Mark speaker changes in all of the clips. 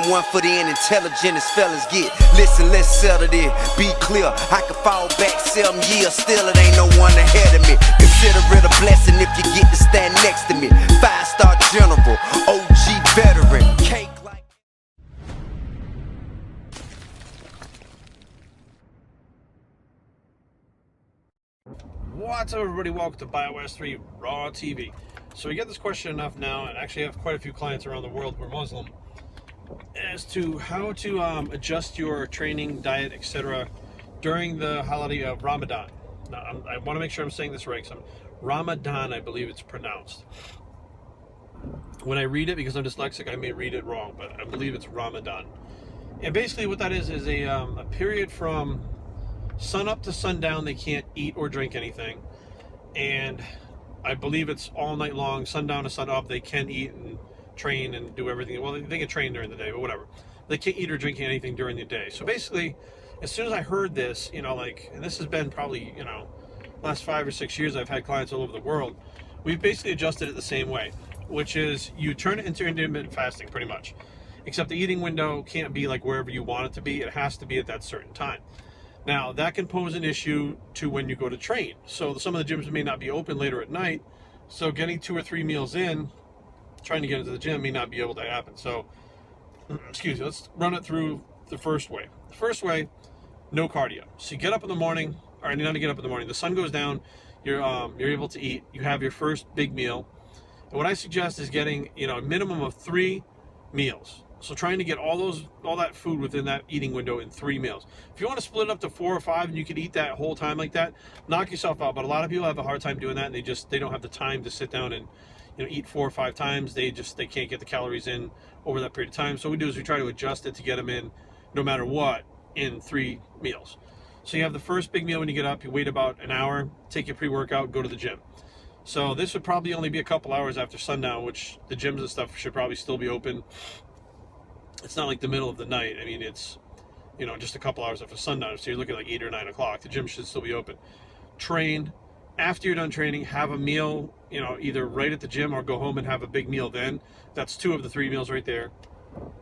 Speaker 1: and one for the intelligent as fellas get. Listen, let's settle this, be clear. I could fall back 7 years, still it ain't no one ahead of me. Consider it a blessing if you get to stand next to me. 5-star general, OG veteran, cake like.
Speaker 2: What's up, everybody? Welcome to BioS3 Raw TV. So we get this question enough now, and actually I have quite a few clients around the world who are Muslim, as to how to adjust your training, diet, etc. during the holiday of Ramadan. Now, I want to make sure I'm saying this right. Ramadan, I believe it's pronounced. When I read it, because I'm dyslexic, I may read it wrong, but I believe it's Ramadan. And basically what that is a period from sun up to sundown. They can't eat or drink anything, and I believe it's all night long, sundown to sun up. They can eat and train and do everything. Well, they can train during the day, but whatever. They can't eat or drink anything during the day. So basically, as soon as I heard this, and this has been probably, last 5 or 6 years, I've had clients all over the world. We've basically adjusted it the same way, which is you turn it into intermittent fasting pretty much, except the eating window can't be like wherever you want it to be. It has to be at that certain time. Now, that can pose an issue to when you go to train. So some of the gyms may not be open later at night, so getting 2 or 3 meals in, trying to get into the gym may not be able to happen. So, excuse me, let's run it through the first way. The first way, no cardio. So you get up in the morning, or not to get up in the morning, the sun goes down, you're able to eat, you have your first big meal. And what I suggest is getting, a minimum of 3 meals. So trying to get all that food within that eating window in 3 meals. If you want to split it up to 4 or 5 and you could eat that whole time like that, knock yourself out. But a lot of people have a hard time doing that, and they don't have the time to sit down and eat 4 or 5 times. They can't get the calories in over that period of time. So what we do is we try to adjust it to get them in no matter what in 3 meals. So you have the first big meal when you get up, you wait about an hour, take your pre-workout, go to the gym. So this would probably only be a couple hours after sundown, which the gyms and stuff should probably still be open. It's not like the middle of the night. I mean, it's, just a couple hours after sundown. So you're looking like 8 or 9 o'clock. The gym should still be open. Train. After you're done training, have a meal, either right at the gym or go home and have a big meal then. That's 2 of the 3 meals right there.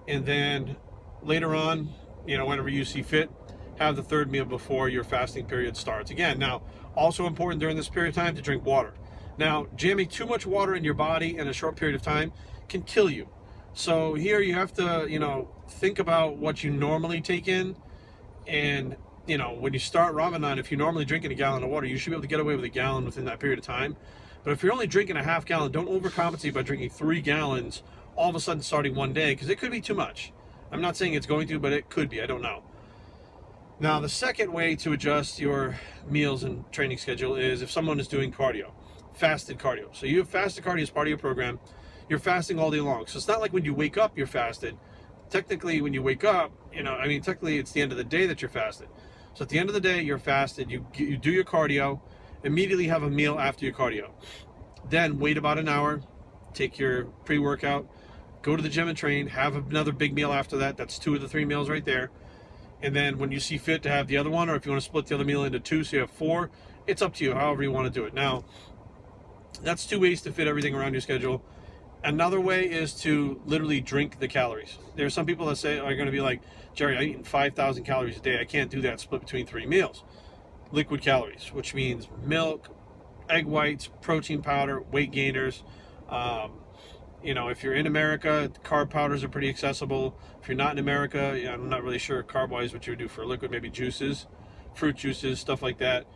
Speaker 2: And then later on, whenever you see fit, have the 3rd meal before your fasting period starts. Again, now, also important during this period of time to drink water. Now, jamming too much water in your body in a short period of time can kill you. So here you have to, think about what you normally take in. And, when you start Ramadan, if you're normally drinking a gallon of water, you should be able to get away with a gallon within that period of time. But if you're only drinking a half gallon, don't overcompensate by drinking 3 gallons all of a sudden starting one day, because it could be too much. I'm not saying it's going to, but it could be. I don't know. Now, the second way to adjust your meals and training schedule is if someone is doing cardio, fasted cardio. So you have fasted cardio as part of your program. You're fasting all day long. So it's not like when you wake up, you're fasted. Technically, when you wake up, technically it's the end of the day that you're fasted. So at the end of the day, you're fasted. You do your cardio, immediately have a meal after your cardio. Then wait about an hour, take your pre-workout, go to the gym and train, have another big meal after that. That's 2 of the 3 meals right there. And then when you see fit to have the other one, or if you want to split the other meal into 2 so you have 4, it's up to you, however you want to do it. Now, that's 2 ways to fit everything around your schedule. Another way is to literally drink the calories. There are some people that are going to be like, Jerry, I'm eating 5,000 calories a day. I can't do that split between 3 meals. Liquid calories, which means milk, egg whites, protein powder, weight gainers. If you're in America, carb powders are pretty accessible. If you're not in America, I'm not really sure carb-wise what you would do for liquid, maybe juices, fruit juices, stuff like that.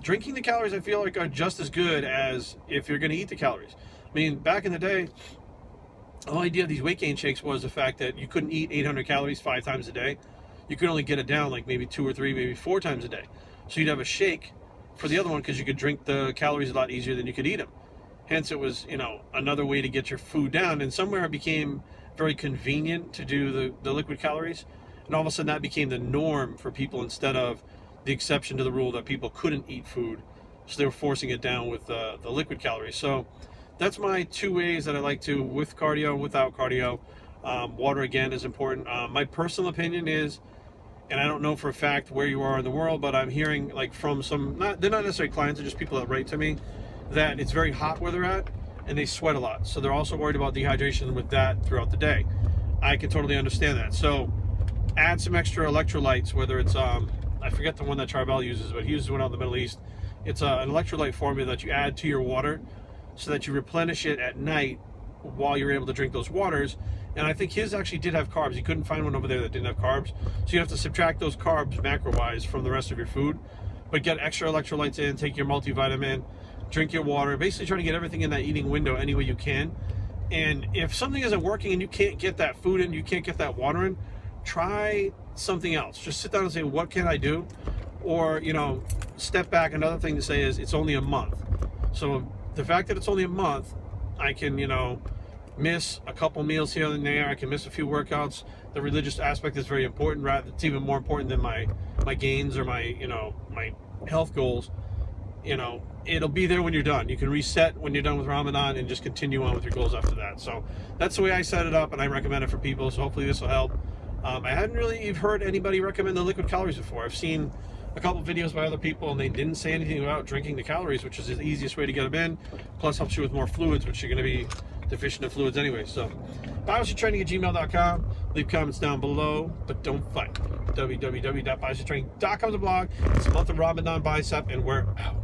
Speaker 2: Drinking the calories, I feel like, are just as good as if you're going to eat the calories. I mean, back in the day, the whole idea of these weight gain shakes was the fact that you couldn't eat 800 calories 5 times a day. You could only get it down like maybe 2 or 3, maybe 4 times a day. So you'd have a shake for the other one because you could drink the calories a lot easier than you could eat them. Hence, it was, another way to get your food down. And somewhere it became very convenient to do the liquid calories. And all of a sudden that became the norm for people instead of the exception to the rule that people couldn't eat food. So they were forcing it down with the liquid calories. So that's my 2 ways that I like to, with cardio, without cardio. Water, again, is important. My personal opinion is, and I don't know for a fact where you are in the world, but I'm hearing from some, they're not necessarily clients, they're just people that write to me, that it's very hot where they're at and they sweat a lot. So they're also worried about dehydration with that throughout the day. I can totally understand that. So add some extra electrolytes, whether it's I forget the one that Charbel uses, but he uses one out in the Middle East. It's an electrolyte formula that you add to your water so that you replenish it at night while you're able to drink those waters. And I think his actually did have carbs. He couldn't find one over there that didn't have carbs. So you have to subtract those carbs macro-wise from the rest of your food. But get extra electrolytes in, take your multivitamin, drink your water. Basically try to get everything in that eating window any way you can. And if something isn't working and you can't get that food in, you can't get that water in, try something else. Just sit down and say, what can I do? Or, you know, step back. Another thing to say is it's only a month. So the fact that it's only a month, I can, you know, miss a couple meals here and there. I can miss a few workouts. The religious aspect is very important. It's even more important than my gains or my, you know, my health goals. You know, it'll be there when you're done. You can reset when you're done with Ramadan and just continue on with your goals after that. So that's the way I set it up, and I recommend it for people. So hopefully this will help. I hadn't really heard anybody recommend the liquid calories before. I've seen a couple videos by other people, and they didn't say anything about drinking the calories, which is the easiest way to get them in. Plus helps you with more fluids, which you're going to be deficient in fluids anyway. So biostraining@gmail.com. Leave comments down below, but don't fight. www.biostraining.com is a blog. It's the month of Ramadan bicep, and we're out.